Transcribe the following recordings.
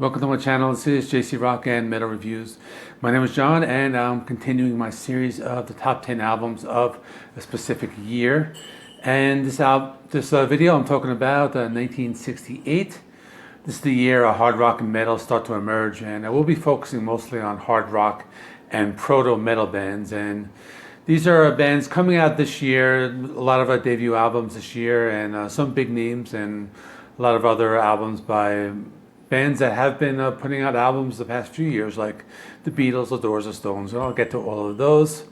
Welcome to my channel. This is JC Rock and Metal Reviews. My name is John, and I'm continuing my series of the top 10 albums of a specific year. And this video I'm talking about 1968. This is the year hard rock and metal start to emerge, and I will be focusing mostly on hard rock and proto metal bands. And these are bands coming out this year, a lot of our debut albums this year, and some big names, and a lot of other albums by bands that have been putting out albums the past few years, like the Beatles, the Doors, the Stones, and I'll get to all of those.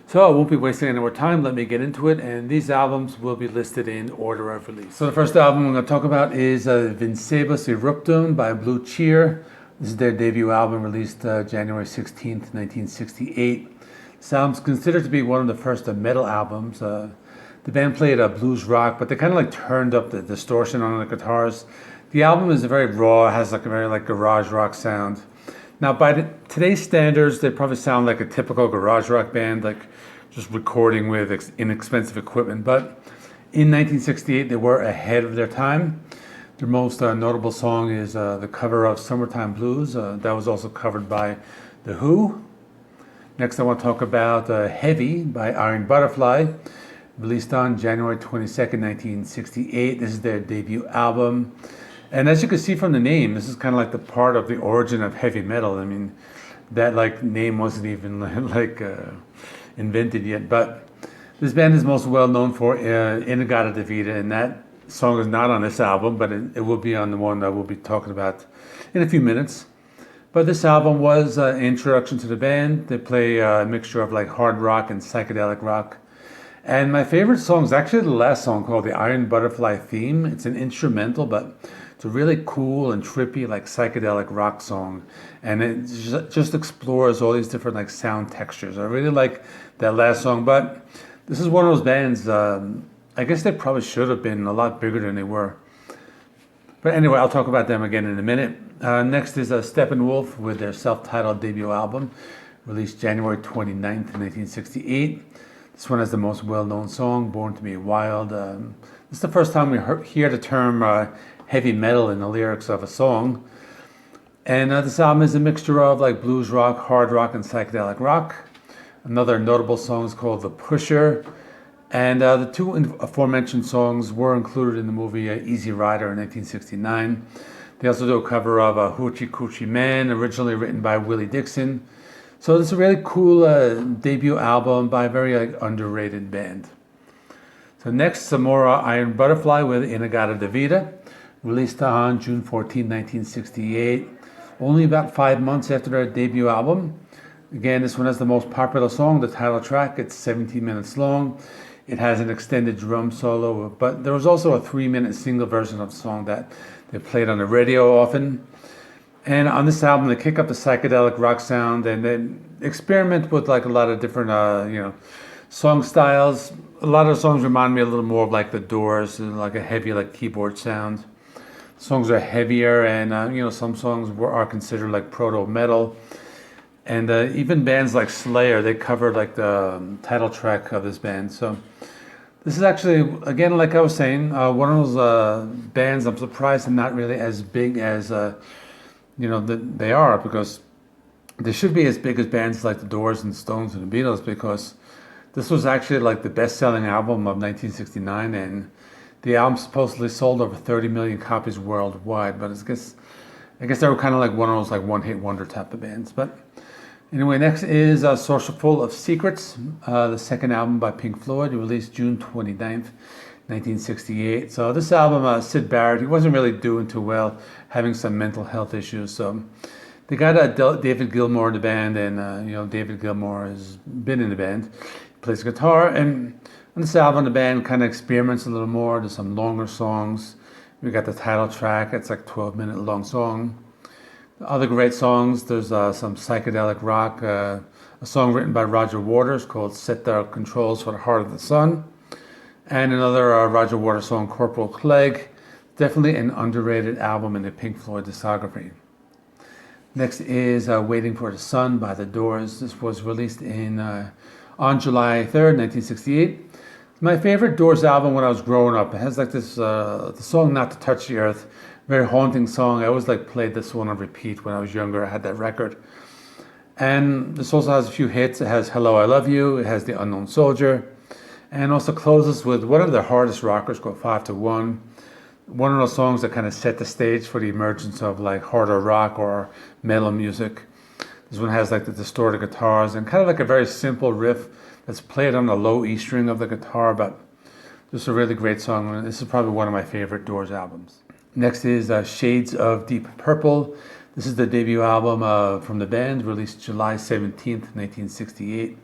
So I won't be wasting any more time. Let me get into it, and these albums will be listed in order of release. So the first album I'm going to talk about is Vincebus Eruptum by Blue Cheer. This is their debut album, released January 16th, 1968. This album's considered to be one of the first metal albums. The band played blues rock, but they kind of like turned up the distortion on the guitars. The album is very raw, has like a very garage rock sound. Now by today's standards, they probably sound like a typical garage rock band, like just recording with inexpensive equipment. But in 1968, they were ahead of their time. Their most notable song is the cover of Summertime Blues. That was also covered by The Who. Next I want to talk about Heavy by Iron Butterfly, released on January 22nd, 1968. This is their debut album. And as you can see from the name, this is kind of like the part of the origin of heavy metal. I mean, that name wasn't even invented yet. But this band is most well known for In-A-Gadda-Da-Vida, and that song is not on this album, but it will be on the one that we'll be talking about in a few minutes. But this album was an introduction to the band. They play a mixture of hard rock and psychedelic rock. And my favorite song is actually the last song, called the Iron Butterfly Theme. It's an instrumental, but it's a really cool and trippy psychedelic rock song. And it just explores all these different sound textures. I really like that last song, but this is one of those bands, I guess they probably should have been a lot bigger than they were. But anyway, I'll talk about them again in a minute. Next is Steppenwolf with their self-titled debut album, released January 29th, 1968. This one has the most well-known song, Born to Be Wild. This is the first time we hear the term heavy metal in the lyrics of a song. And this album is a mixture of blues rock, hard rock, and psychedelic rock. Another notable song is called The Pusher. And the two aforementioned songs were included in the movie Easy Rider in 1969. They also do a cover of Hoochie Coochie Man, originally written by Willie Dixon. So this is a really cool debut album by a very underrated band. So next, some more Iron Butterfly with In-A-Gadda-Da-Vida, released on June 14, 1968, only about 5 months after their debut album. Again, this one has the most popular song, the title track. It's 17 minutes long. It has an extended drum solo, but there was also a 3-minute single version of the song that they played on the radio often. And on this album, they kick up the psychedelic rock sound, and then experiment with a lot of different, song styles. A lot of the songs remind me a little more of the Doors, and a heavy keyboard sound. Songs are heavier, and some songs are considered proto metal. And even bands like Slayer, they covered the title track of this band. So this is actually, again, like I was saying, one of those bands I'm surprised they're not really as big as they are, because they should be as big as bands like the Doors and Stones and the Beatles, because this was actually the best-selling album of 1969, and the album supposedly sold over 30 million copies worldwide. But I guess they were kind of one of those one-hit wonder type of bands. But anyway, next is Saucerful of Secrets, the second album by Pink Floyd, released June 29th, 1968. So this album, Syd Barrett, he wasn't really doing too well, having some mental health issues. So they got David Gilmour in the band, and David Gilmour has been in the band. He plays guitar, and on this album, the band kind of experiments a little more. There's some longer songs. We got the title track. It's 12-minute long song. Other great songs, there's some psychedelic rock, a song written by Roger Waters called Set the Controls for the Heart of the Sun, and another Roger Waters song, Corporal Clegg. Definitely an underrated album in the Pink Floyd discography. Next is Waiting for the Sun by The Doors. This was released on July 3rd, 1968. My favorite Doors album when I was growing up. It has the song Not to Touch the Earth Very haunting song. I always like played this one on repeat when I was younger. I had that record. And this also has a few hits. It has Hello, I Love You. It has The Unknown Soldier. And also closes with one of their hardest rockers called 5 to 1. One of those songs that kind of set the stage for the emergence of like harder rock or metal music. This one has like the distorted guitars and kind of like a very simple riff that's played on the low E string of the guitar, but just a really great song. And this is probably one of my favorite Doors albums. Next is Shades of Deep Purple. This is the debut album from the band, released July 17th, 1968.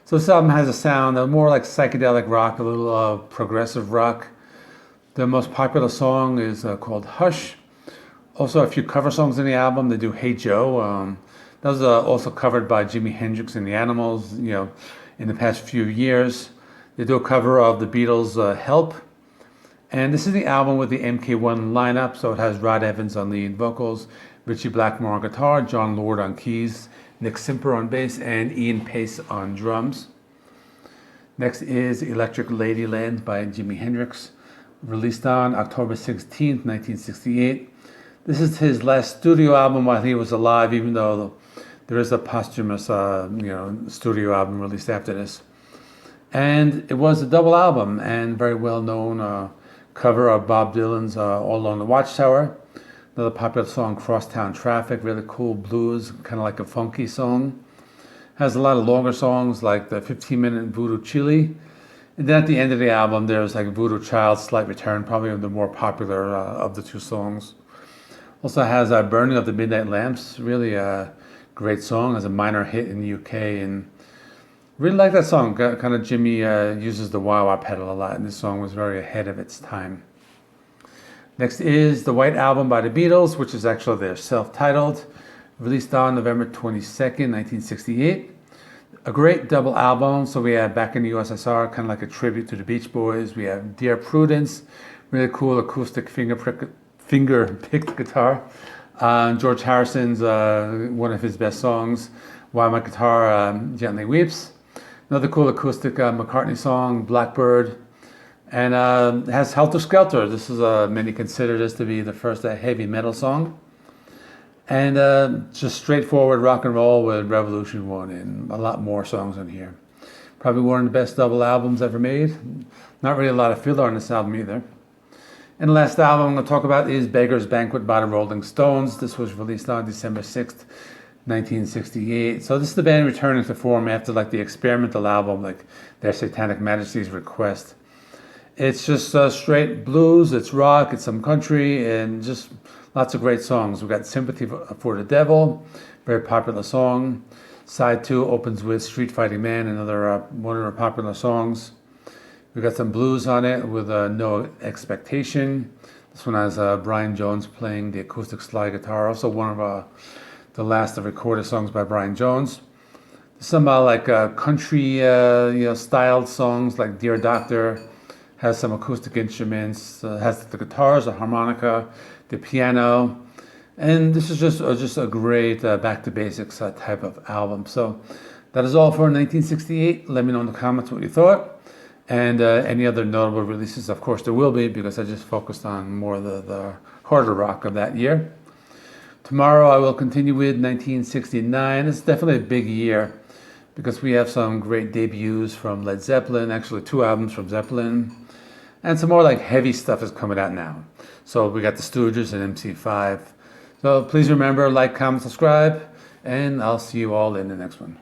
So this album has a sound more like psychedelic rock, a little progressive rock. The most popular song is called Hush. Also a few cover songs in the album. They do Hey Joe. That was also covered by Jimi Hendrix and the Animals, in the past few years. They do a cover of the Beatles' Help. And this is the album with the MK1 lineup. So it has Rod Evans on lead vocals, Richie Blackmore on guitar, John Lord on keys, Nick Simper on bass, and Ian Pace on drums. Next is Electric Ladyland by Jimi Hendrix, released on October 16th, 1968. This is his last studio album while he was alive, even though there is a posthumous studio album released after this. And it was a double album and very well known cover of Bob Dylan's All Along the Watchtower. Another popular song, Crosstown Traffic, really cool blues, kind of like a funky song. Has a lot of longer songs like the 15-minute Voodoo Chili. And then at the end of the album, there's like Voodoo Child, Slight Return, probably the more popular of the two songs. Also has Burning of the Midnight Lamps, really a great song, as a minor hit in the UK. And really like that song. Kind of Jimi uses the wah-wah pedal a lot, and this song was very ahead of its time. Next is The White Album by the Beatles, which is actually their self-titled, released on November 22nd, 1968. A great double album. So we have Back in the USSR, kind of like a tribute to the Beach Boys. We have Dear Prudence, really cool acoustic finger-picked guitar. George Harrison's one of his best songs, Why My Guitar Gently Weeps. Another cool acoustic McCartney song, Blackbird. And it has Helter Skelter. This is many consider this to be the first heavy metal song. And just straightforward rock and roll with Revolution 1 and a lot more songs on here. Probably one of the best double albums ever made. Not really a lot of filler on this album either. And the last album I'm going to talk about is Beggars, Banquet by the Rolling Stones. This was released on December 6th, 1968. So this is the band returning to form after like the experimental album, like Their Satanic Majesty's Request. It's just straight blues, it's rock, it's some country, and just lots of great songs. We've got Sympathy for the Devil, very popular song. Side 2 opens with Street Fighting Man, another one of our popular songs. We've got some blues on it with No Expectation. This one has Brian Jones playing the acoustic slide guitar, also one of the last recorded songs by Brian Jones. Some country styled songs like Dear Doctor. Has some acoustic instruments, has the guitars, the harmonica, the piano, and this is just a great back to basics type of album. So that is all for 1968. Let me know in the comments what you thought, and any other notable releases. Of course, there will be, because I just focused on more of the harder rock of that year. Tomorrow I will continue with 1969. It's definitely a big year because we have some great debuts from Led Zeppelin, actually 2 albums from Zeppelin. And some more like heavy stuff is coming out now. So we got the Stooges and MC5. So please remember, like, comment, subscribe, and I'll see you all in the next one.